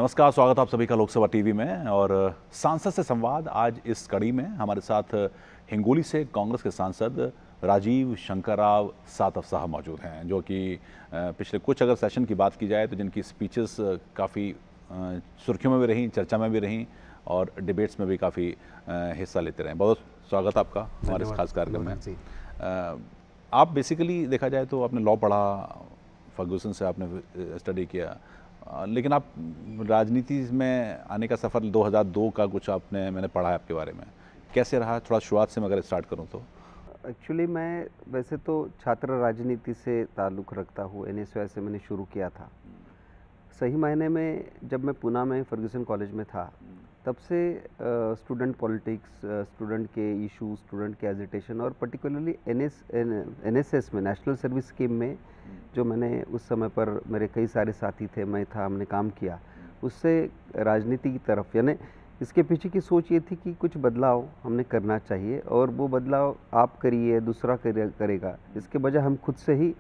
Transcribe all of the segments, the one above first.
नमस्कार, स्वागत है आप सभी का लोकसभा टीवी में। और सांसद से संवाद आज इस कड़ी में हमारे साथ हिंगोली से कांग्रेस के सांसद राजीव शंकर राव सातव साहब मौजूद हैं, जो कि पिछले कुछ अगर सेशन की बात की जाए तो जिनकी स्पीचेस काफ़ी सुर्खियों में भी रहीं, चर्चा में भी रहीं और डिबेट्स में भी काफ़ी हिस्सा लेते रहे। बहुत स्वागत आपका हमारे इस खास कार्यक्रम में। आप बेसिकली देखा जाए तो आपने लॉ पढ़ा, फर्गूसन से आपने स्टडी किया, लेकिन आप राजनीति में आने का सफ़र 2002 का कुछ मैंने पढ़ा है आपके बारे में। कैसे रहा, थोड़ा शुरुआत से मैं अगर स्टार्ट करूं तो? एक्चुअली मैं वैसे तो छात्र राजनीति से ताल्लुक़ रखता हूँ, एनएसयूआई से मैंने शुरू किया था। सही मायने में जब मैं पूना में फर्गूसन कॉलेज में था, तब से स्टूडेंट पॉलिटिक्स, स्टूडेंट के इशू, स्टूडेंट के एजिटेशन और पर्टिकुलरली एनएसएस में, नेशनल सर्विस स्कीम में, जो मैंने उस समय पर मेरे कई सारे साथी थे, मैं था, हमने काम किया, उससे राजनीति की तरफ, यानी इसके पीछे की सोच ये थी कि कुछ बदलाव हमने करना चाहिए और वो बदलाव आप करिए, दूसरा करेगा, इसके बजाय हम खुद से ही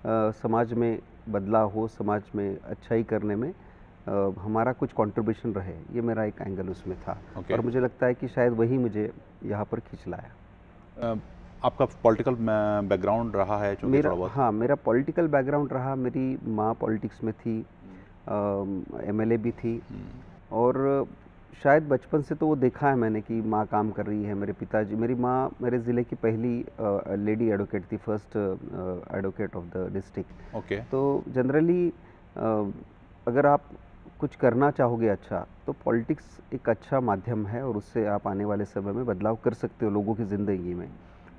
समाज में बदलाव हो, समाज में अच्छाई करने में हमारा कुछ कंट्रीब्यूशन रहे, ये मेरा एक एंगल उसमें था। और मुझे लगता है कि शायद वही मुझे यहाँ पर खींच लाया। आपका पॉलिटिकल बैकग्राउंड रहा है? मेरा, हाँ, मेरा पॉलिटिकल बैकग्राउंड रहा। मेरी माँ पॉलिटिक्स में थी, एमएलए भी थी, और शायद बचपन से तो वो देखा है मैंने कि माँ काम कर रही है। मेरे पिताजी, मेरी माँ मेरे ज़िले की पहली लेडी एडवोकेट थी, first advocate of the district. तो जनरली अगर आप कुछ करना चाहोगे अच्छा, तो पॉलिटिक्स एक अच्छा माध्यम है और उससे आप आने वाले समय में बदलाव कर सकते हो लोगों की ज़िंदगी में।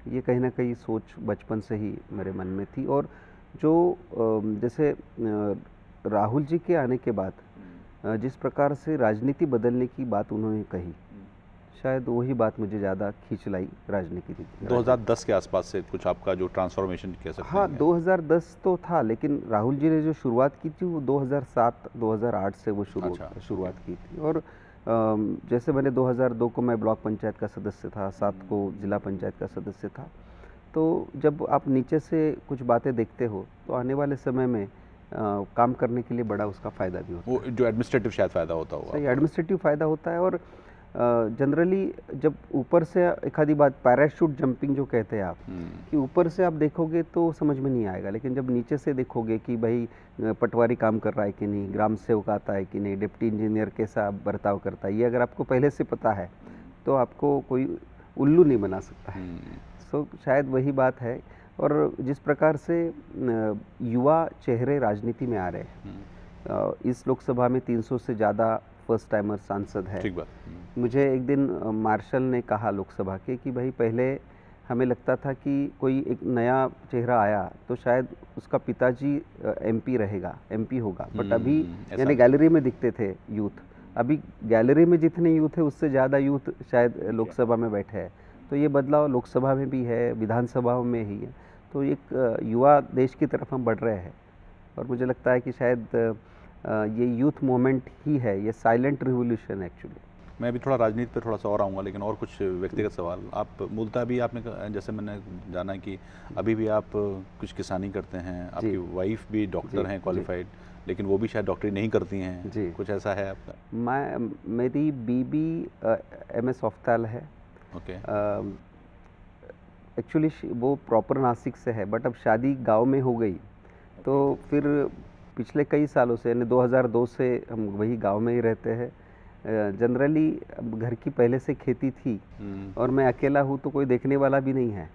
ये कहीं ना कहीं सोच बचपन से ही मेरे मन में थी। और जो जैसे राहुल जी के आने के बाद जिस प्रकार से राजनीति बदलने की बात उन्होंने कही, शायद वही बात मुझे ज़्यादा खींच लाई राजनीति की। 2010 के आसपास से कुछ आपका जो ट्रांसफॉर्मेशन कह सकते हैं? हाँ, 2010 तो था, लेकिन राहुल जी ने जो शुरुआत की थी वो 2007-2008 से वो शुरुआत की थी। और जैसे मैंने 2002 को मैं ब्लॉक पंचायत का सदस्य था, 7 को जिला पंचायत का सदस्य था। तो जब आप नीचे से कुछ बातें देखते हो तो आने वाले समय में काम करने के लिए बड़ा उसका फ़ायदा भी होता है। वो जो एडमिनिस्ट्रेटिव शायद फ़ायदा होता होगा। सही, एडमिनिस्ट्रेटिव फ़ायदा होता है। और जनरली जब ऊपर से एक आधी बात, पैराशूट जंपिंग जो कहते हैं आप, कि ऊपर से आप देखोगे तो समझ में नहीं आएगा, लेकिन जब नीचे से देखोगे कि भाई पटवारी काम कर रहा है कि नहीं, ग्राम सेवक आता है कि नहीं, डिप्टी इंजीनियर कैसा बर्ताव करता है, ये अगर आपको पहले से पता है तो आपको कोई उल्लू नहीं बना सकता है। सो शायद वही बात है। और जिस प्रकार से युवा चेहरे राजनीति में आ रहे हैं, इस लोकसभा में 300 से ज़्यादा फर्स्ट टाइमर सांसद है। ठीक बात। मुझे एक दिन मार्शल ने कहा लोकसभा के कि भाई पहले हमें लगता था कि कोई एक नया चेहरा आया तो शायद उसका पिताजी एमपी रहेगा, एमपी होगा, बट अभी यानी गैलरी में दिखते थे यूथ, अभी गैलरी में जितने यूथ है उससे ज़्यादा यूथ शायद लोकसभा में बैठे हैं। तो ये बदलाव लोकसभा में भी है, विधानसभा में ही है। तो एक युवा देश की तरफ हम बढ़ रहे हैं और मुझे लगता है कि शायद ये यूथ मूवमेंट ही है, ये साइलेंट रिवोल्यूशन एक्चुअली। मैं भी थोड़ा राजनीति पे थोड़ा सा और आऊँगा, लेकिन और कुछ व्यक्तिगत सवाल। आप मूलतः भी आपने, जैसे मैंने जाना कि अभी भी आप कुछ किसानी करते हैं, आपकी वाइफ भी डॉक्टर हैं क्वालिफाइड, लेकिन वो भी शायद डॉक्टरी नहीं करती हैं जी, कुछ ऐसा है आपका? मेरी बीबी MS ऑफ्थाल है। एक्चुअली वो प्रॉपर नासिक से है, बट अब शादी गांव में हो गई, तो फिर पिछले कई सालों से, यानी 2002 से हम वही गांव में ही रहते हैं। जनरली घर की पहले से खेती थी और मैं अकेला हूँ तो कोई देखने वाला भी नहीं है,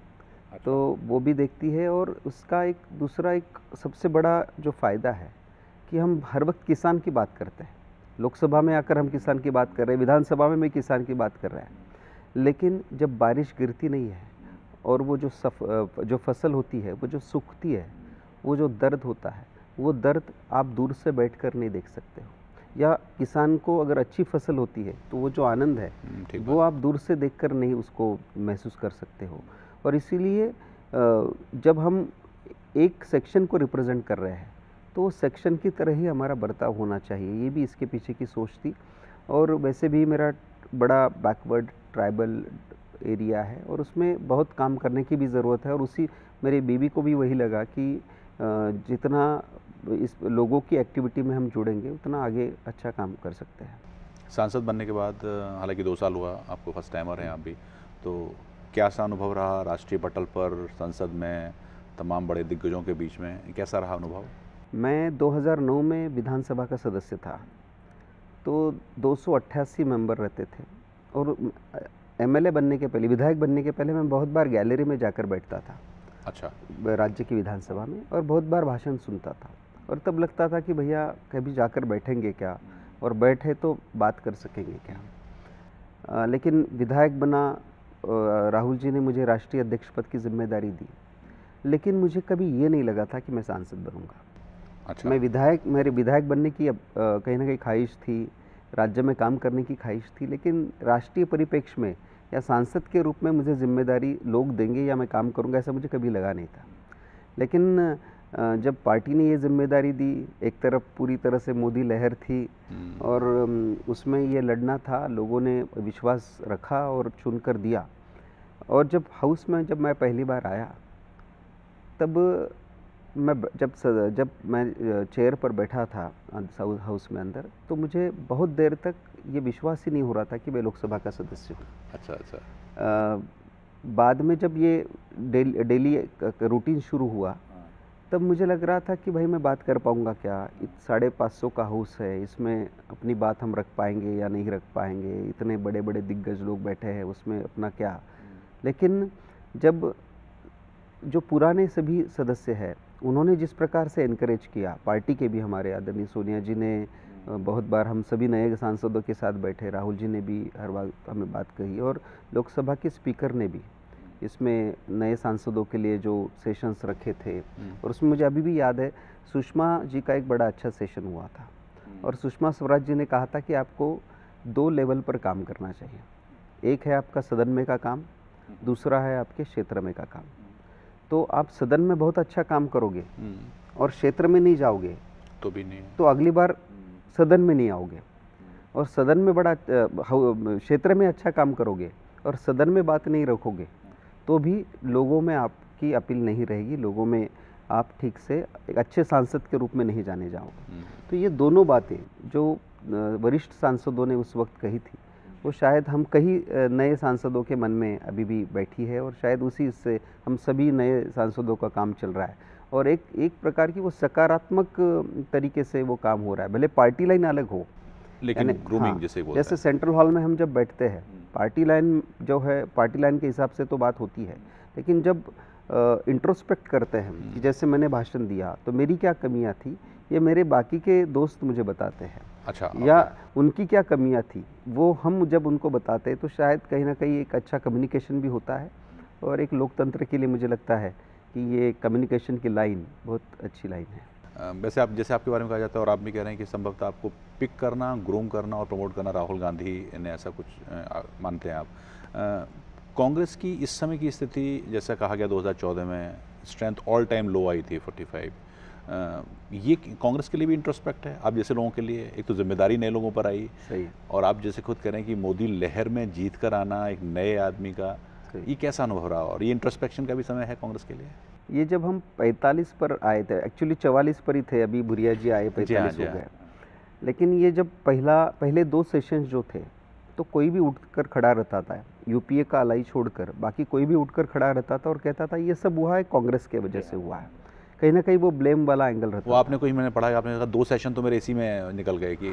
तो वो भी देखती है। और उसका एक दूसरा एक सबसे बड़ा जो फ़ायदा है कि हम हर वक्त किसान की बात करते हैं, लोकसभा में आकर हम किसान की बात कर रहे हैं, विधानसभा में किसान की बात कर रहे हैं, लेकिन जब बारिश गिरती नहीं है और वो जो फसल होती है, वो जो सूखती है, वो जो दर्द होता है, वो दर्द आप दूर से बैठकर नहीं देख सकते हो। या किसान को अगर अच्छी फसल होती है तो वो जो आनंद है वो आप दूर से देखकर नहीं उसको महसूस कर सकते हो। और इसीलिए जब हम एक सेक्शन को रिप्रेजेंट कर रहे हैं तो वो सेक्शन की तरह ही हमारा बर्ताव होना चाहिए, ये भी इसके पीछे की सोच थी। और वैसे भी मेरा बड़ा बैकवर्ड ट्राइबल एरिया है और उसमें बहुत काम करने की भी ज़रूरत है। और उसी मेरी बीवी को भी वही लगा कि जितना इस लोगों की एक्टिविटी में हम जुड़ेंगे उतना आगे अच्छा काम कर सकते हैं। सांसद बनने के बाद हालांकि 2 साल हुआ, आपको फर्स्ट टाइमर हैं आप भी, तो कैसा अनुभव रहा राष्ट्रीय पटल पर, संसद में, तमाम बड़े दिग्गजों के बीच में, कैसा रहा अनुभव? मैं 2009 में विधानसभा का सदस्य था, तो 288 मेंबर रहते थे और एमएलए बनने के पहले, विधायक बनने के पहले मैं बहुत बार गैलरी में जाकर बैठता था। अच्छा। राज्य की विधानसभा में, और बहुत बार भाषण सुनता था और तब लगता था कि भैया कभी जाकर बैठेंगे क्या, और बैठे तो बात कर सकेंगे क्या। लेकिन विधायक बना, राहुल जी ने मुझे राष्ट्रीय अध्यक्ष पद की जिम्मेदारी दी, लेकिन मुझे कभी ये नहीं लगा था कि मैं सांसद बनूंगा। अच्छा। मेरे विधायक बनने की कहीं ना कहीं ख्वाहिश थी, राज्य में काम करने की ख्वाहिश थी, लेकिन राष्ट्रीय परिप्रेक्ष्य में या सांसद के रूप में मुझे जिम्मेदारी लोग देंगे या मैं काम करूंगा, ऐसा मुझे कभी लगा नहीं था। लेकिन जब पार्टी ने ये जिम्मेदारी दी, एक तरफ पूरी तरह से मोदी लहर थी और उसमें ये लड़ना था, लोगों ने विश्वास रखा और चुनकर दिया। और जब मैं पहली बार आया, तब जब मैं चेयर पर बैठा था हाउस में अंदर, तो मुझे बहुत देर तक ये विश्वास ही नहीं हो रहा था कि मैं लोकसभा का सदस्य हूँ। अच्छा। बाद में जब ये डेली रूटीन शुरू हुआ, तब मुझे लग रहा था कि भाई मैं बात कर पाऊँगा क्या, 550 का हाउस है, इसमें अपनी बात हम रख पाएंगे या नहीं रख पाएंगे, इतने बड़े बड़े दिग्गज लोग बैठे हैं, उसमें अपना क्या। लेकिन जब जो पुराने सभी सदस्य हैं, उन्होंने जिस प्रकार से इनकरेज किया, पार्टी के भी हमारे आदरणीय सोनिया जी ने बहुत बार हम सभी नए सांसदों के साथ बैठे, राहुल जी ने भी हर बार हमें बात कही, और लोकसभा के स्पीकर ने भी इसमें नए सांसदों के लिए जो सेशंस रखे थे, और उसमें मुझे अभी भी याद है सुषमा जी का एक बड़ा अच्छा सेशन हुआ था, और सुषमा स्वराज जी ने कहा था कि आपको 2 लेवल पर काम करना चाहिए। एक है आपका सदन में का काम, दूसरा है आपके क्षेत्र में का काम। तो आप सदन में बहुत अच्छा काम करोगे और क्षेत्र में नहीं जाओगे तो भी नहीं, तो अगली बार सदन में नहीं आओगे, और सदन में क्षेत्र में अच्छा काम करोगे और सदन में बात नहीं रखोगे तो भी लोगों में आपकी अपील नहीं रहेगी, लोगों में आप ठीक से एक अच्छे सांसद के रूप में नहीं जाने जाओगे। तो ये दोनों बातें जो वरिष्ठ सांसदों ने उस वक्त कही थी, वो शायद हम कई नए सांसदों के मन में अभी भी बैठी है, और शायद उसी से हम सभी नए सांसदों का काम चल रहा है, और एक प्रकार की वो सकारात्मक तरीके से वो काम हो रहा है। भले पार्टी लाइन अलग हो, लेकिन ग्रूमिंग जैसे सेंट्रल हॉल में हम जब बैठते हैं, पार्टी लाइन जो है, पार्टी लाइन के हिसाब से तो बात होती है, लेकिन जब इंट्रोस्पेक्ट करते हैं कि जैसे मैंने भाषण दिया तो मेरी क्या कमियां थी, ये मेरे बाकी के दोस्त मुझे बताते हैं। अच्छा। या उनकी क्या कमियां थी, वो हम जब उनको बताते हैं तो शायद कहीं ना कहीं एक अच्छा कम्युनिकेशन भी होता है, और एक लोकतंत्र के लिए मुझे लगता है कि ये कम्युनिकेशन की लाइन बहुत अच्छी लाइन है। वैसे आप, जैसे आपके बारे में कहा जाता है और आप भी कह रहे हैं कि संभवतः आपको पिक करना, ग्रूम करना और प्रमोट करना राहुल गांधी ने ऐसा कुछ मानते हैं आप। कांग्रेस की इस समय की स्थिति, जैसा कहा गया 2014 में स्ट्रेंथ ऑल टाइम लो आई थी 45, ये कांग्रेस के लिए भी इंट्रोस्पेक्ट है? आप जैसे लोगों के लिए एक तो जिम्मेदारी नए लोगों पर आई, सही, और आप जैसे खुद कह रहे हैं कि मोदी लहर में जीत कर आना एक नए आदमी का, ये कैसा अनुभव रहा, और ये इंट्रोस्पेक्शन का भी समय है कांग्रेस के लिए? ये जब हम 45 पर आए थे, एक्चुअली 44 पर ही थे, अभी भुरिया जी आए 45 हो गए, लेकिन ये जब पहले 2 सेशंस जो थे, तो कोई भी उठकर खड़ा रहता था, यूपीए का अलाई छोड़कर बाकी कोई भी उठकर खड़ा रहता था और कहता था ये सब हुआ है कांग्रेस के वजह से हुआ है। कहीं ना कहीं वो ब्लेम वाला एंगल रहता वो आपने कोई, मैंने पढ़ा है, आपने कहा 2 सेशन तो मेरे इसी में निकल गए कि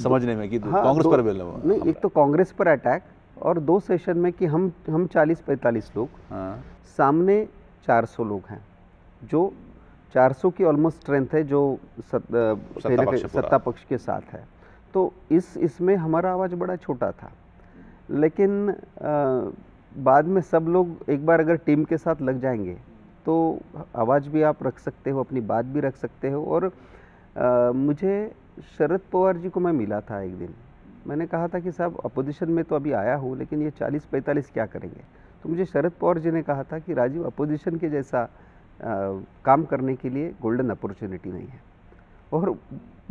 समझने में कि कांग्रेस पर नहीं, एक तो कांग्रेस पर अटैक, और 2 सेशन में कि हम 40-45 लोग, सामने 400 लोग हैं, जो 400 की ऑलमोस्ट स्ट्रेंथ है जो सत्ता पक्ष के साथ है। तो इसमें हमारा आवाज़ बड़ा छोटा था, लेकिन बाद में सब लोग एक बार अगर टीम के साथ लग जाएंगे तो आवाज़ भी आप रख सकते हो, अपनी बात भी रख सकते हो। और मुझे शरद पवार जी को मैं मिला था एक दिन, मैंने कहा था कि साहब अपोजिशन में तो अभी आया हूँ, लेकिन ये 40-45 क्या करेंगे। तो मुझे शरद पवार जी ने कहा था कि राजीव, अपोजिशन के जैसा काम करने के लिए गोल्डन अपॉर्चुनिटी नहीं है। और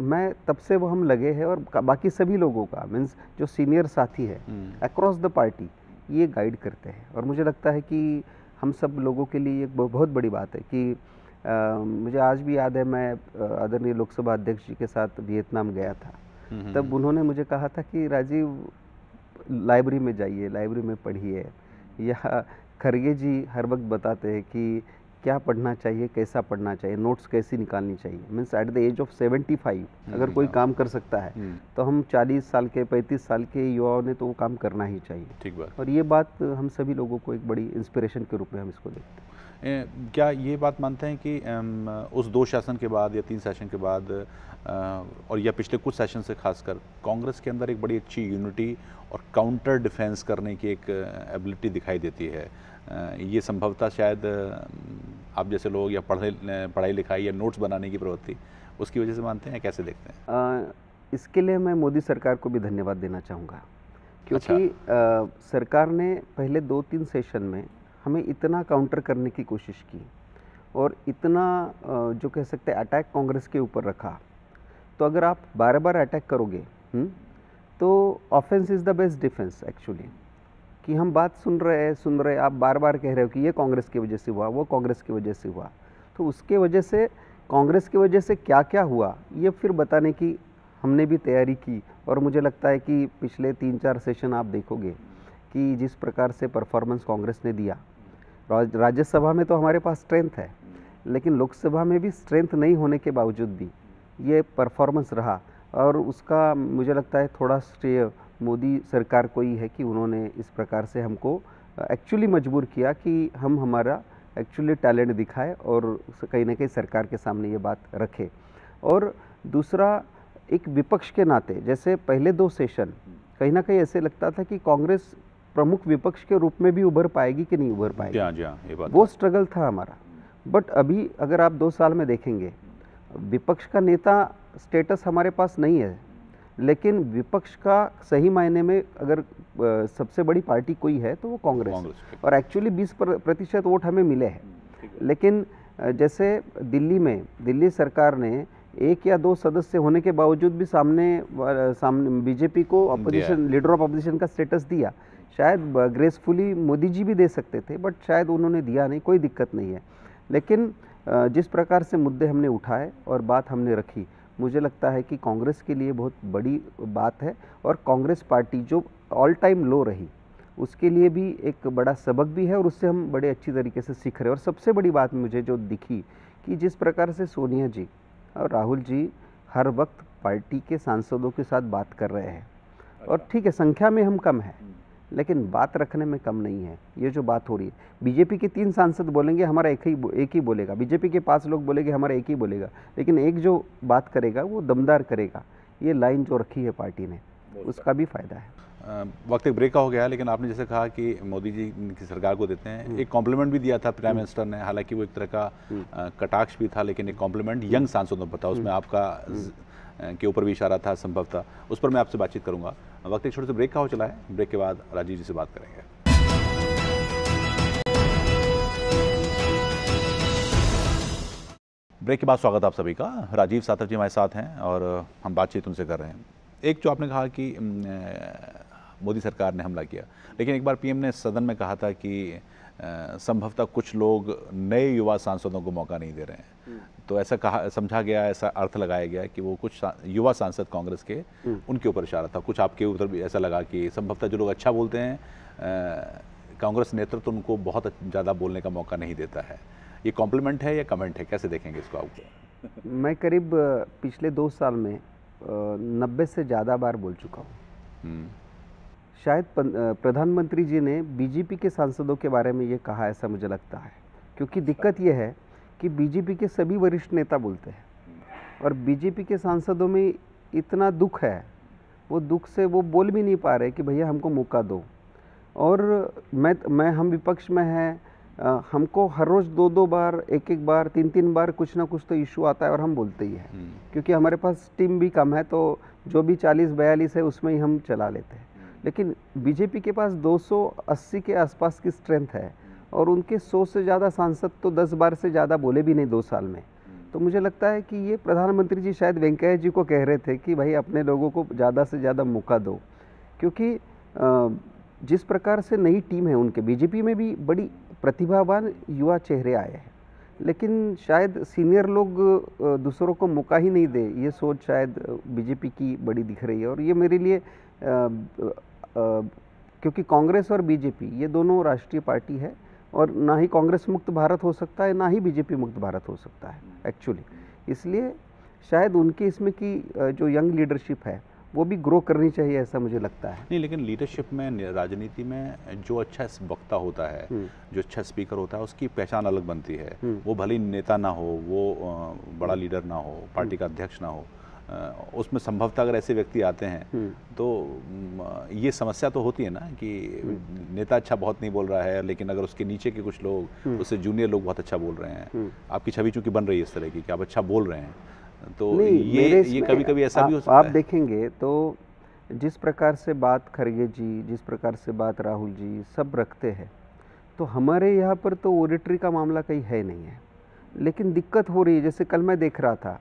मैं तब से वो हम लगे हैं, और बाकी सभी लोगों का, मीन्स जो सीनियर साथी है अक्रॉस द पार्टी, ये गाइड करते हैं। और मुझे लगता है कि हम सब लोगों के लिए एक बहुत बड़ी बात है कि मुझे आज भी याद है, मैं आदरणीय लोकसभा अध्यक्ष जी के साथ वियतनाम गया था। तब उन्होंने मुझे कहा था कि राजीव, लाइब्रेरी में जाइए, लाइब्रेरी में पढ़िए। या खरगे जी हर वक्त बताते हैं कि क्या पढ़ना चाहिए, कैसा पढ़ना चाहिए, नोट्स कैसी निकालनी चाहिए। Means at the age of 75 अगर कोई काम कर सकता है तो हम 40 साल के, 35 साल के युवाओं ने तो वो काम करना ही चाहिए। ठीक बात। और ये बात हम सभी लोगों को एक बड़ी इंस्पिरेशन के रूप में हम इसको देखते हैं। क्या ये बात मानते हैं कि उस 2 सेशन के बाद या 3 सेशन के बाद और या पिछले कुछ सेशन से खासकर कांग्रेस के अंदर एक बड़ी अच्छी यूनिटी और काउंटर डिफेंस करने की एक एबिलिटी दिखाई देती है? ये संभवतः शायद आप जैसे लोग या पढ़ाई लिखाई या नोट्स बनाने की प्रवृत्ति, उसकी वजह से मानते हैं, कैसे देखते हैं? इसके लिए मैं मोदी सरकार को भी धन्यवाद देना चाहूँगा, क्योंकि सरकार ने पहले 2-3 सेशन में हमें इतना काउंटर करने की कोशिश की और इतना जो कह सकते हैं अटैक कांग्रेस के ऊपर रखा। तो अगर आप बार-बार अटैक करोगे तो offence is the best defence actually. कि हम बात सुन रहे, आप बार-बार कह रहे हो कि ये कांग्रेस की वजह से हुआ, वो कांग्रेस की वजह से हुआ। तो उसके वजह से, कांग्रेस की वजह से क्या-क्या हुआ, ये फिर बताने की हमने भी तैयारी की। और मुझे लगता है कि पिछले 3-4 सेशन आप देखोगे कि जिस प्रकार से परफॉर्मेंस कांग्रेस ने दिया, राज्यसभा में तो हमारे पास स्ट्रेंथ है, लेकिन लोकसभा में भी स्ट्रेंथ नहीं होने के बावजूद भी ये परफॉर्मेंस रहा। और उसका मुझे लगता है थोड़ा श्रेय मोदी सरकार को ही है कि उन्होंने इस प्रकार से हमको एक्चुअली मजबूर किया कि हम हमारा एक्चुअली टैलेंट दिखाए और कहीं ना कहीं सरकार के सामने ये बात रखे। और दूसरा, एक विपक्ष के नाते, जैसे पहले 2 सेशन कहीं ना कहीं ऐसे लगता था कि कांग्रेस प्रमुख विपक्ष के रूप में भी उभर पाएगी कि नहीं उभर पाएगी। जी हाँ, ये बात वो स्ट्रगल था हमारा। बट अभी अगर आप 2 साल में देखेंगे, विपक्ष का नेता स्टेटस हमारे पास नहीं है, लेकिन विपक्ष का सही मायने में अगर सबसे बड़ी पार्टी कोई है तो वो कांग्रेस है। और एक्चुअली 20% वोट हमें मिले हैं। लेकिन जैसे दिल्ली सरकार ने 1 या 2 सदस्य होने के बावजूद भी सामने बीजेपी को अपोजिशन, लीडर ऑफ अपोजिशन का स्टेटस दिया। शायद ग्रेसफुली मोदी जी भी दे सकते थे, बट शायद उन्होंने दिया नहीं, कोई दिक्कत नहीं है। लेकिन जिस प्रकार से मुद्दे हमने उठाए और बात हमने रखी, मुझे लगता है कि कांग्रेस के लिए बहुत बड़ी बात है। और कांग्रेस पार्टी जो ऑल टाइम लो रही, उसके लिए भी एक बड़ा सबक भी है और उससे हम बड़े अच्छी तरीके से सीख रहे हैं। और सबसे बड़ी बात मुझे जो दिखी कि जिस प्रकार से सोनिया जी और राहुल जी हर वक्त पार्टी के सांसदों के साथ बात कर रहे हैं। और ठीक है, संख्या में हम कम हैं, लेकिन बात रखने में कम नहीं है। ये जो बात हो रही है, बीजेपी के 3 सांसद बोलेंगे हमारा एक ही बोलेगा, बीजेपी के 5 लोग बोलेंगे हमारा एक ही बोलेगा, लेकिन एक जो बात करेगा वो दमदार करेगा। ये लाइन जो रखी है पार्टी ने, उसका भी फायदा है। वक्त एक ब्रेक का हो गया है, लेकिन आपने जैसे कहा कि मोदी जी की सरकार को देते हैं, एक कॉम्प्लीमेंट भी दिया था प्राइम मिनिस्टर ने, हालांकि वो एक तरह का कटाक्ष भी था, लेकिन एक कॉम्प्लीमेंट यंग सांसदों पर था, उसमें आपका के ऊपर भी इशारा था संभवतः, उस पर मैं आपसे बातचीत करूंगा। वक्त एक छोटे से ब्रेक का हो चला है, ब्रेक के बाद राजीव जी से बात करेंगे। ब्रेक के बाद स्वागत आप सभी का। राजीव सातव जी हमारे साथ हैं और हम बातचीत उनसे कर रहे हैं। एक जो आपने कहा कि मोदी सरकार ने हमला किया, लेकिन एक बार पीएम ने सदन में कहा था कि संभवतः कुछ लोग नए युवा सांसदों को मौका नहीं दे रहे हैं। तो ऐसा कहा, समझा गया, ऐसा अर्थ लगाया गया कि वो कुछ युवा सांसद कांग्रेस के, उनके ऊपर इशारा था। कुछ आपके ऊपर भी ऐसा लगा कि संभवतः जो लोग अच्छा बोलते हैं, कांग्रेस नेतृत्व उनको बहुत ज़्यादा बोलने का मौका नहीं देता है। ये कॉम्प्लीमेंट है या कमेंट है, कैसे देखेंगे इसको आप? मैं करीब पिछले 2 साल में 90 से ज़्यादा बार बोल चुका हूँ। शायद प्रधानमंत्री जी ने बीजेपी के सांसदों के बारे में ये कहा, ऐसा मुझे लगता है। क्योंकि दिक्कत ये है कि बीजेपी के सभी वरिष्ठ नेता बोलते हैं और बीजेपी के सांसदों में इतना दुख है, वो दुख से वो बोल भी नहीं पा रहे कि भैया हमको मौका दो। और हम विपक्ष में हैं, हमको हर रोज़ 2-2 बार, 1-1 बार, 3-3 बार कुछ ना कुछ तो इशू आता है और हम बोलते ही हैं, क्योंकि हमारे पास टीम भी कम है, तो जो भी 40-42 है उसमें ही हम चला लेते हैं। लेकिन बीजेपी के पास 280 के आसपास की स्ट्रेंथ है और उनके 100 से ज़्यादा सांसद तो 10 बार से ज़्यादा बोले भी नहीं 2 साल में। तो मुझे लगता है कि ये प्रधानमंत्री जी शायद वेंकैया जी को कह रहे थे कि भाई अपने लोगों को ज़्यादा से ज़्यादा मौका दो, क्योंकि जिस प्रकार से नई टीम है उनके, बीजेपी में भी बड़ी प्रतिभावान युवा चेहरे आए हैं। लेकिन शायद सीनियर लोग दूसरों को मौका ही नहीं दे, ये सोच शायद बीजेपी की बड़ी दिख रही है। और ये मेरे लिए क्योंकि कांग्रेस और बीजेपी ये दोनों राष्ट्रीय पार्टी है, और ना ही कांग्रेस मुक्त भारत हो सकता है, ना ही बीजेपी मुक्त भारत हो सकता है एक्चुअली। इसलिए शायद उनके इसमें की जो यंग लीडरशिप है वो भी ग्रो करनी चाहिए, ऐसा मुझे लगता है। नहीं, लेकिन लीडरशिप में, राजनीति में जो अच्छा वक्ता होता है, जो अच्छा स्पीकर होता है, उसकी पहचान अलग बनती है। वो भले ही नेता ना हो, वो बड़ा लीडर ना हो, पार्टी का अध्यक्ष ना हो, उसमें संभवतः अगर ऐसे व्यक्ति आते हैं तो ये समस्या तो होती है ना कि नेता अच्छा बहुत नहीं बोल रहा है, लेकिन अगर उसके नीचे के कुछ लोग, उससे जूनियर लोग बहुत अच्छा बोल रहे हैं, आपकी छवि चूंकि बन रही है इस तरह की कि आप अच्छा बोल रहे हैं, तो ये कभी कभी ऐसा भी हो सकता है। आप देखेंगे तो जिस प्रकार से बात खड़गे जी, जिस प्रकार से बात राहुल जी सब रखते हैं, तो हमारे यहाँ पर तो ऑडिटरी का मामला कहीं है नहीं है, लेकिन दिक्कत हो रही है। जैसे कल मैं देख रहा था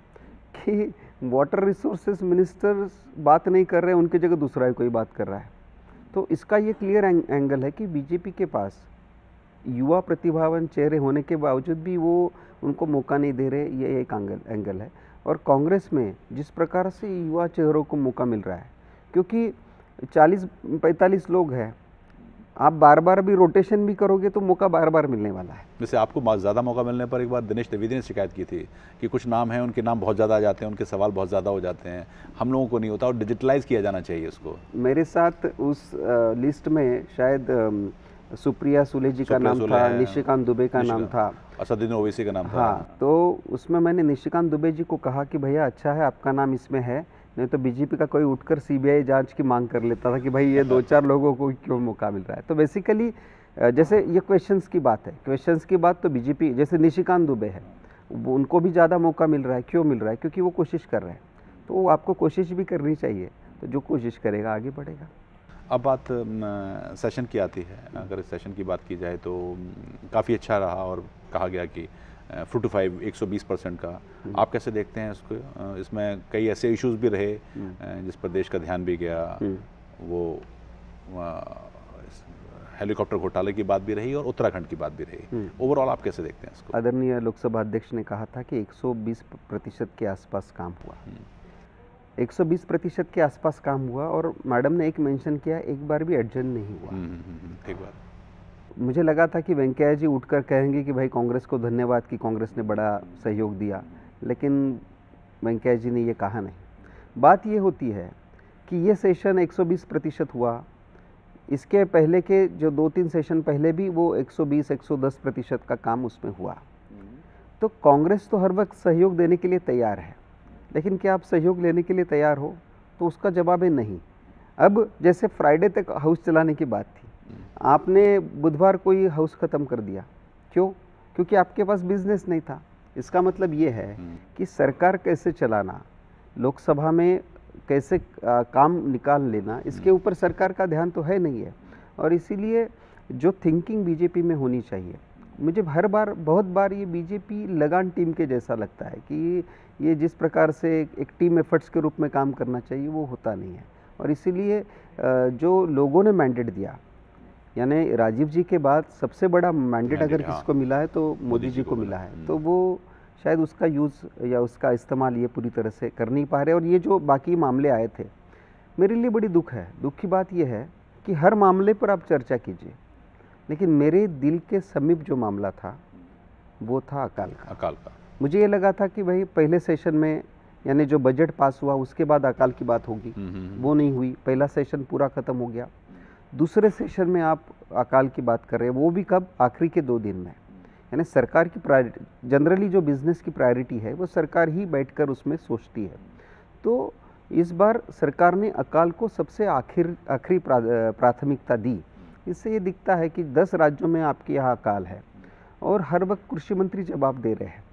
कि वाटर रिसोर्सेज मिनिस्टर बात नहीं कर रहे हैं, उनकी जगह दूसरा ही कोई बात कर रहा है। तो इसका ये क्लियर एंगल है कि बीजेपी के पास युवा प्रतिभावान चेहरे होने के बावजूद भी वो उनको मौका नहीं दे रहे, ये एक एंगल है। और कांग्रेस में जिस प्रकार से युवा चेहरों को मौका मिल रहा है, क्योंकि 40-45 लोग हैं, आप बार बार भी रोटेशन भी करोगे तो मौका बार बार मिलने वाला है। जैसे आपको ज़्यादा मौका मिलने पर एक बार दिनेश त्रिवेदी ने शिकायत की थी कि कुछ नाम हैं, उनके नाम बहुत ज़्यादा आ जाते हैं, उनके सवाल बहुत ज़्यादा हो जाते हैं, हम लोगों को नहीं होता, और डिजिटलाइज किया जाना चाहिए उसको। मेरे साथ उस लिस्ट में शायद सुप्रिया सुले जी का नाम था, निशिकांत दुबे का नाम था, असदुद्दीन ओवैसी का नाम था। हाँ, तो उसमें मैंने निशिकांत दुबे जी को कहा कि भैया अच्छा है आपका नाम इसमें है, नहीं तो बीजेपी का कोई उठकर सीबीआई जांच की मांग कर लेता था कि भाई ये 2-4 लोगों को क्यों मौका मिल रहा है। तो बेसिकली जैसे ये क्वेश्चंस की बात है, क्वेश्चंस की बात तो बीजेपी, जैसे निशिकांत दुबे है, उनको भी ज़्यादा मौका मिल रहा है, क्यों मिल रहा है? क्योंकि वो कोशिश कर रहे हैं। तो आपको कोशिश भी करनी चाहिए, तो जो कोशिश करेगा आगे बढ़ेगा। अब बात सेशन की आती है। अगर इस सेशन की बात की जाए तो काफ़ी अच्छा रहा, और कहा गया कि फ्रूटिफाई 120% का। आप कैसे देखते हैं इसको? इसमें कई ऐसे इश्यूज भी रहे जिस पर देश का ध्यान भी गया, वो हेलीकॉप्टर घोटाले की बात भी रही और उत्तराखंड की बात भी रही। ओवरऑल आप कैसे देखते हैं इसको? आदरणीय लोकसभा अध्यक्ष ने कहा था कि 120% के आसपास काम हुआ, 120% के आसपास काम हुआ, और मैडम ने एक मेंशन किया, एक बार भी एडजर्न नहीं हुआ। ठीक बात। मुझे लगा था कि वेंकैया जी उठकर कहेंगे कि भाई कांग्रेस को धन्यवाद कि कांग्रेस ने बड़ा सहयोग दिया, लेकिन वेंकैया जी ने ये कहा नहीं। बात ये होती है कि ये सेशन 120% हुआ, इसके पहले के जो 2-3 सेशन पहले भी वो 120-110% का काम उसमें हुआ। तो कांग्रेस तो हर वक्त सहयोग देने के लिए तैयार है, लेकिन क्या आप सहयोग लेने के लिए तैयार हो? तो उसका जवाब है नहीं। अब जैसे फ्राइडे तक हाउस चलाने की बात थी, आपने बुधवार को ही हाउस ख़त्म कर दिया, क्यों? क्योंकि आपके पास बिजनेस नहीं था। इसका मतलब ये है कि सरकार कैसे चलाना, लोकसभा में कैसे काम निकाल लेना, इसके ऊपर सरकार का ध्यान तो है नहीं है। और इसीलिए जो थिंकिंग बीजेपी में होनी चाहिए, मुझे हर बार बहुत बार ये बीजेपी लगान टीम के जैसा लगता है कि ये जिस प्रकार से एक टीम एफर्ट्स के रूप में काम करना चाहिए वो होता नहीं है। और इसीलिए जो लोगों ने मैंडेट दिया, यानी राजीव जी के बाद सबसे बड़ा मैंडेट अगर किसको मिला है तो मोदी जी को मिला है, तो वो शायद उसका यूज़ या उसका इस्तेमाल ये पूरी तरह से कर नहीं पा रहे। और ये जो बाकी मामले आए थे, मेरे लिए बड़ी दुख की बात यह है कि हर मामले पर आप चर्चा कीजिए, लेकिन मेरे दिल के समीप जो मामला था वो था अकाल का। मुझे ये लगा था कि भाई पहले सेशन में, यानी जो बजट पास हुआ उसके बाद अकाल की बात होगी, वो नहीं हुई। पहला सेशन पूरा ख़त्म हो गया, दूसरे सेशन में आप अकाल की बात कर रहे हैं, वो भी कब? आखिरी के 2 दिन में। यानी सरकार की प्रायोरिटी, जनरली जो बिजनेस की प्रायोरिटी है वो सरकार ही बैठकर उसमें सोचती है। तो इस बार सरकार ने अकाल को सबसे आखिरी प्राथमिकता दी। इससे ये दिखता है कि 10 राज्यों में आपके यहाँ अकाल है, और हर वक्त कृषि मंत्री जवाब दे रहे हैं।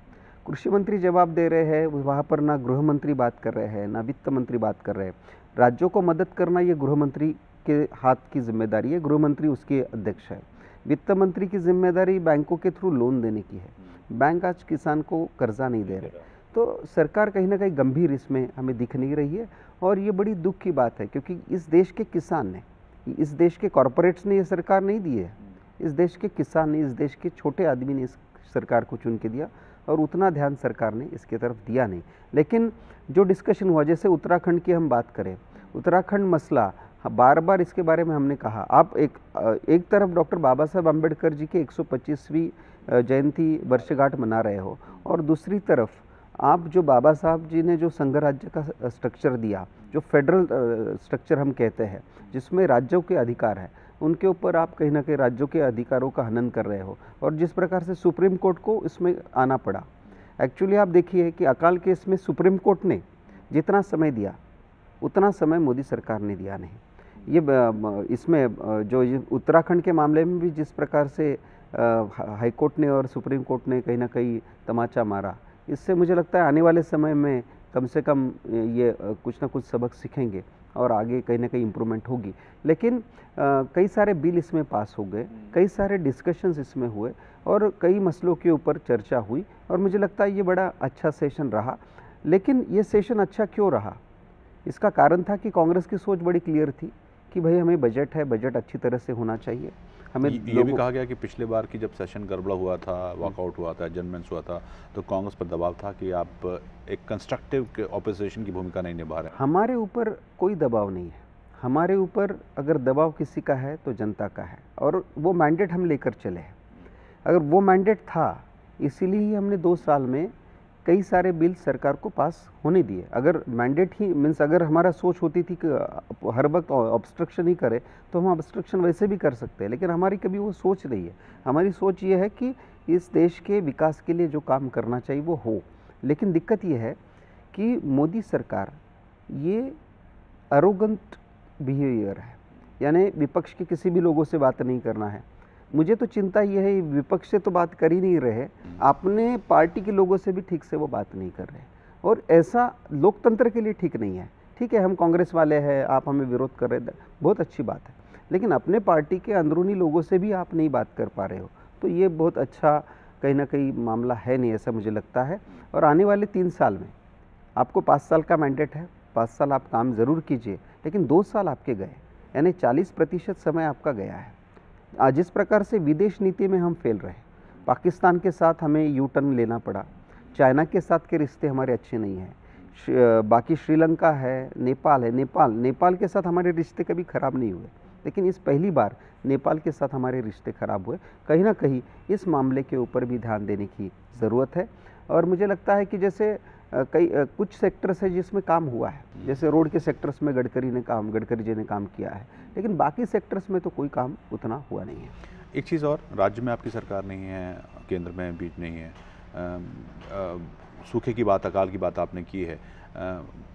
कृषि मंत्री जवाब दे रहे हैं, वहाँ पर ना गृह मंत्री बात कर रहे हैं, ना वित्त मंत्री बात कर रहे हैं। राज्यों को मदद करना ये गृह मंत्री के हाथ की जिम्मेदारी है, गृह मंत्री उसके अध्यक्ष है। वित्त मंत्री की जिम्मेदारी बैंकों के थ्रू लोन देने की है। बैंक आज किसान को कर्जा नहीं दे रहे, तो सरकार कहीं ना कहीं गंभीर इसमें हमें दिख नहीं रही है। और ये बड़ी दुख की बात है, क्योंकि इस देश के किसान ने, इस देश के कॉरपोरेट्स ने ये सरकार नहीं दी है, इस देश के किसान ने, इस देश के छोटे आदमी ने इस सरकार को चुन के दिया और उतना ध्यान सरकार ने इसकी तरफ दिया नहीं। लेकिन जो डिस्कशन हुआ, जैसे उत्तराखंड की हम बात करें, उत्तराखंड मसला बार बार इसके बारे में हमने कहा। आप एक तरफ डॉक्टर बाबा साहब अम्बेडकर जी के 125वीं जयंती वर्षगांठ मना रहे हो और दूसरी तरफ आप जो बाबा साहब जी ने जो संघ राज्य का स्ट्रक्चर दिया, जो फेडरल स्ट्रक्चर हम कहते हैं, जिसमें राज्यों के अधिकार है, उनके ऊपर आप कहीं ना कहीं राज्यों के अधिकारों का हनन कर रहे हो। और जिस प्रकार से सुप्रीम कोर्ट को इसमें आना पड़ा, एक्चुअली आप देखिए कि अकाल केस में सुप्रीम कोर्ट ने जितना समय दिया उतना समय मोदी सरकार ने दिया नहीं। ये इसमें जो उत्तराखंड के मामले में भी जिस प्रकार से हाई कोर्ट ने और सुप्रीम कोर्ट ने कहीं ना कहीं तमाचा मारा, इससे मुझे लगता है आने वाले समय में कम से कम ये कुछ ना कुछ सबक सीखेंगे और आगे कहीं ना कहीं इम्प्रूवमेंट होगी। लेकिन कई सारे बिल इसमें पास हो गए, कई सारे डिस्कशंस इसमें हुए और कई मसलों के ऊपर चर्चा हुई और मुझे लगता है ये बड़ा अच्छा सेशन रहा। लेकिन ये सेशन अच्छा क्यों रहा, इसका कारण था कि कांग्रेस की सोच बड़ी क्लियर थी कि भाई हमें बजट है, बजट अच्छी तरह से होना चाहिए। हमें ये भी कहा गया कि पिछले बार की जब सेशन गड़बड़ा हुआ था, वॉकआउट हुआ था, एडजर्नमेंट्स हुआ था, तो कांग्रेस पर दबाव था कि आप एक कंस्ट्रक्टिव ऑपोजिशन की भूमिका नहीं निभा रहे हैं। हमारे ऊपर कोई दबाव नहीं है। हमारे ऊपर अगर दबाव किसी का है तो जनता का है और वो मैंडेट हम लेकर चले हैं। अगर वो मैंडेट था, इसीलिए ही हमने 2 साल में कई सारे बिल सरकार को पास होने दिए। अगर मैंडेट ही मीन्स अगर हमारा सोच होती थी कि हर वक्त ऑब्स्ट्रक्शन ही करे तो हम ऑब्स्ट्रक्शन वैसे भी कर सकते हैं, लेकिन हमारी कभी वो सोच नहीं है। हमारी सोच ये है कि इस देश के विकास के लिए जो काम करना चाहिए वो हो। लेकिन दिक्कत ये है कि मोदी सरकार ये अरोगेंट बिहेवियर है, यानी विपक्ष के किसी भी लोगों से बात नहीं करना है। मुझे तो चिंता ये है, विपक्ष से तो बात कर ही नहीं रहे, अपने पार्टी के लोगों से भी ठीक से वो बात नहीं कर रहे और ऐसा लोकतंत्र के लिए ठीक नहीं है। ठीक है, हम कांग्रेस वाले हैं, आप हमें विरोध कर रहे हैं, बहुत अच्छी बात है, लेकिन अपने पार्टी के अंदरूनी लोगों से भी आप नहीं बात कर पा रहे हो, तो ये बहुत अच्छा कहीं ना कहीं मामला है नहीं, ऐसा मुझे लगता है। और आने वाले 3 साल में आपको 5 साल का मैंडेट है, 5 साल आप काम ज़रूर कीजिए, लेकिन 2 साल आपके गए, यानी 40% समय आपका गया है। जिस प्रकार से विदेश नीति में हम फेल रहे, पाकिस्तान के साथ हमें यू टर्न लेना पड़ा, चाइना के साथ के रिश्ते हमारे अच्छे नहीं हैं, बाकी श्रीलंका है, नेपाल है, नेपाल के साथ हमारे रिश्ते कभी ख़राब नहीं हुए, लेकिन इस पहली बार नेपाल के साथ हमारे रिश्ते ख़राब हुए। कहीं ना कहीं इस मामले के ऊपर भी ध्यान देने की ज़रूरत है। और मुझे लगता है कि जैसे कुछ सेक्टर्स है जिसमें काम हुआ है, जैसे रोड के सेक्टर्स में गडकरी जी ने काम किया है, लेकिन बाकी सेक्टर्स में तो कोई काम उतना हुआ नहीं है। एक चीज़ और, राज्य में आपकी सरकार नहीं है, केंद्र में भी नहीं है, सूखे की बात, अकाल की बात आपने की है,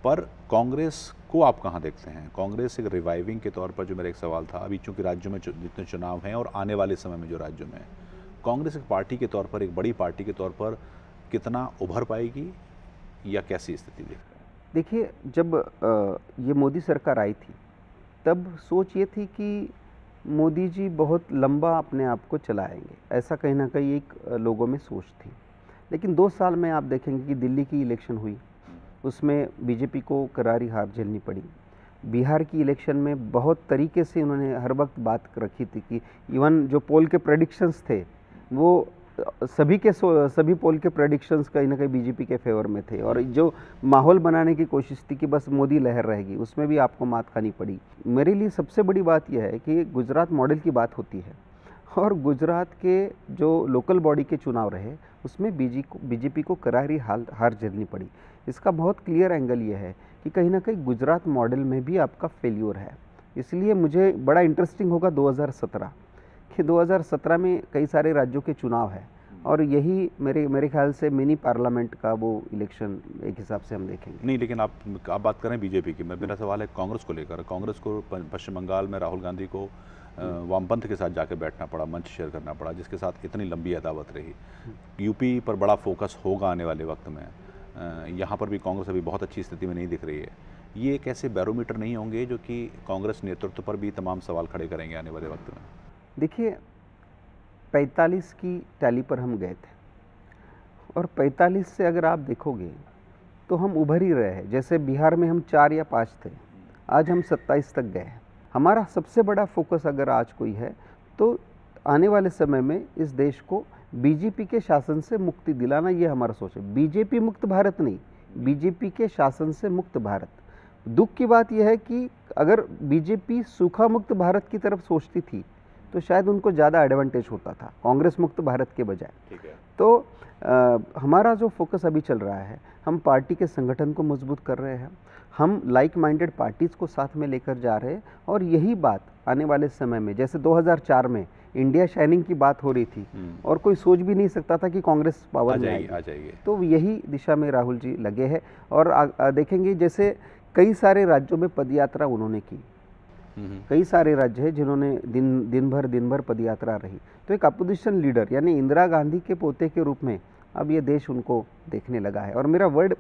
पर कांग्रेस को आप कहाँ देखते हैं? कांग्रेस एक रिवाइविंग के तौर पर, जो मेरा एक सवाल था, अभी चूँकि राज्यों में जितने चुनाव हैं और आने वाले समय में जो राज्यों में कांग्रेस एक पार्टी के तौर पर, एक बड़ी पार्टी के तौर पर कितना उभर पाएगी या कैसी स्थिति देख रहे हैं? देखिए, जब ये मोदी सरकार आई थी तब सोच ये थी कि मोदी जी बहुत लंबा अपने आप को चलाएंगे, ऐसा कहीं ना कहीं एक लोगों में सोच थी। लेकिन 2 साल में आप देखेंगे कि दिल्ली की इलेक्शन हुई, उसमें बीजेपी को करारी हार झेलनी पड़ी। बिहार की इलेक्शन में बहुत तरीके से उन्होंने हर वक्त बात रखी थी कि इवन जो पोल के प्रेडिक्शंस थे वो सभी पोल के प्रेडिक्शंस कहीं ना कहीं बीजेपी के फेवर में थे, और जो माहौल बनाने की कोशिश थी कि बस मोदी लहर रहेगी, उसमें भी आपको मात खानी पड़ी। मेरे लिए सबसे बड़ी बात यह है कि गुजरात मॉडल की बात होती है और गुजरात के जो लोकल बॉडी के चुनाव रहे उसमें बीजेपी को करारी हार झेलनी पड़ी। इसका बहुत क्लियर एंगल ये है कि कहीं ना कहीं गुजरात मॉडल में भी आपका फेल्योर है। इसलिए मुझे बड़ा इंटरेस्टिंग होगा 2017 कि 2017 में कई सारे राज्यों के चुनाव है और यही मेरे ख्याल से मिनी पार्लियामेंट का वो इलेक्शन एक हिसाब से हम देखेंगे। नहीं, लेकिन आप बात करें बीजेपी की, मेरा सवाल है कांग्रेस को लेकर। कांग्रेस को पश्चिम बंगाल में राहुल गांधी को वामपंथ के साथ जाकर बैठना पड़ा, मंच शेयर करना पड़ा, जिसके साथ इतनी लंबी अदावत रही। यूपी पर बड़ा फोकस होगा आने वाले वक्त में, यहाँ पर भी कांग्रेस अभी बहुत अच्छी स्थिति में नहीं दिख रही है। ये एक ऐसे बैरोमीटर नहीं होंगे जो कि कांग्रेस नेतृत्व पर भी तमाम सवाल खड़े करेंगे आने वाले वक्त में? देखिए, 45 की टैली पर हम गए थे और 45 से अगर आप देखोगे तो हम उभर ही रहे हैं। जैसे बिहार में हम 4 या 5 थे, आज हम 27 तक गए। हमारा सबसे बड़ा फोकस अगर आज कोई है तो आने वाले समय में इस देश को बीजेपी के शासन से मुक्ति दिलाना, ये हमारा सोच है। बीजेपी मुक्त भारत नहीं, बीजेपी के शासन से मुक्त भारत। दुख की बात यह है कि अगर बीजेपी सूखा मुक्त भारत की तरफ सोचती थी तो शायद उनको ज़्यादा एडवांटेज होता था कांग्रेस मुक्त भारत के बजाय। ठीक है। तो हमारा जो फोकस अभी चल रहा है, हम पार्टी के संगठन को मजबूत कर रहे हैं, हम लाइक माइंडेड पार्टीज़ को साथ में लेकर जा रहे हैं, और यही बात आने वाले समय में, जैसे 2004 में इंडिया शाइनिंग की बात हो रही थी और कोई सोच भी नहीं सकता था कि कांग्रेस पावर में आ जाएगी, तो यही दिशा में राहुल जी लगे हैं। और देखेंगे जैसे कई सारे राज्यों में पदयात्रा उन्होंने की, कई सारे राज्य हैं जिन्होंने दिन भर पदयात्रा रही। तो एक अपोजिशन लीडर यानी इंदिरा गांधी के पोते के रूप में अब ये देश उनको देखने लगा है। और मेरा वर्ड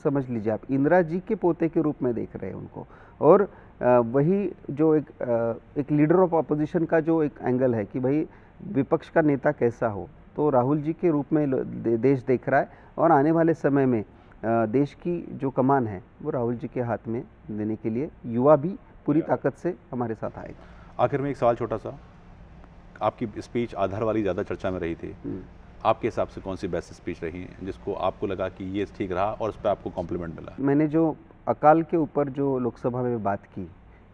समझ लीजिए आप, इंदिरा जी के पोते के रूप में देख रहे हैं उनको। और वही जो एक लीडर ऑफ अपोजिशन का जो एक एंगल है कि भाई विपक्ष का नेता कैसा हो, तो राहुल जी के रूप में देश देख रहा है। और आने वाले समय में देश की जो कमान है वो राहुल जी के हाथ में देने के लिए युवा भी पूरी ताकत से हमारे साथ आएगा। आखिर में एक सवाल छोटा सा, आपकी स्पीच आधार वाली ज़्यादा चर्चा में रही थी, आपके हिसाब से कौन सी बेस्ट स्पीच रही जिसको आपको लगा कि ये ठीक रहा और उस पर आपको कॉम्प्लीमेंट मिला? मैंने जो अकाल के ऊपर जो लोकसभा में बात की,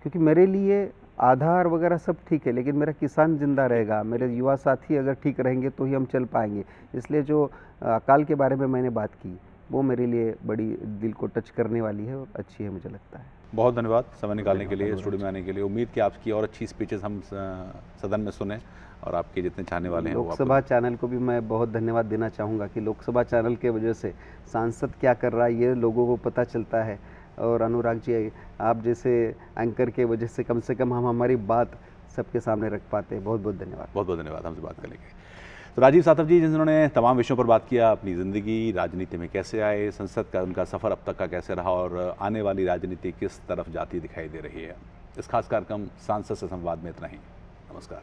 क्योंकि मेरे लिए आधार वगैरह सब ठीक है, लेकिन मेरा किसान जिंदा रहेगा, मेरे युवा साथी अगर ठीक रहेंगे तो ही हम चल पाएंगे। इसलिए जो अकाल के बारे में मैंने बात की वो मेरे लिए बड़ी दिल को टच करने वाली है और अच्छी है, मुझे लगता है। बहुत धन्यवाद समय निकालने के लिए, स्टूडियो में आने के लिए। उम्मीद कि आपकी और अच्छी स्पीचेस हम सदन में सुने और आपके जितने चाहने वाले हैं लोकसभा चैनल को भी मैं बहुत धन्यवाद देना चाहूँगा कि लोकसभा चैनल के वजह से सांसद क्या कर रहा है ये लोगों को पता चलता है। और अनुराग जी, आप जैसे एंकर के वजह से कम हम हमारी बात सबके सामने रख पाते हैं। बहुत बहुत धन्यवाद। बहुत बहुत धन्यवाद हमसे बात करने के लिए। तो राजीव सातव जी, जिन्होंने तमाम विषयों पर बात किया, अपनी ज़िंदगी राजनीति में कैसे आए, संसद का उनका सफ़र अब तक का कैसे रहा और आने वाली राजनीति किस तरफ जाती दिखाई दे रही है। इस खास कार्यक्रम सांसद से संवाद में इतना ही। नमस्कार।